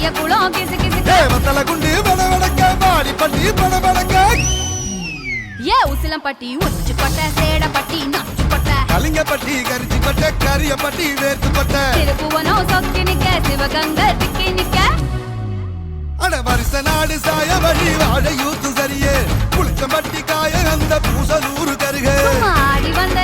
பெரிய குளம் கிசு கிசு வத்தல குண்டு வடவடக்க வாடிப்பட்டி படபடக்க ஏ உசிலம்பட்டி உச்சிப்பட்ட சேடப்பட்டி நச்சுப்பட்ட கலிங்கப்பட்டி கரிச்சிப்பட்ட கரியப்பட்டி வேர்த்துப்பட்ட திருப்புவனம் சொக்கி நிக்க சிவகங்கை திக்கி நிக்க அட வருஷ நாடு சாய வழி வாழ யூத்து சரியே புளிச்சம்பட்டி காய அந்த பூசலூரு கருக ஆடி வந்த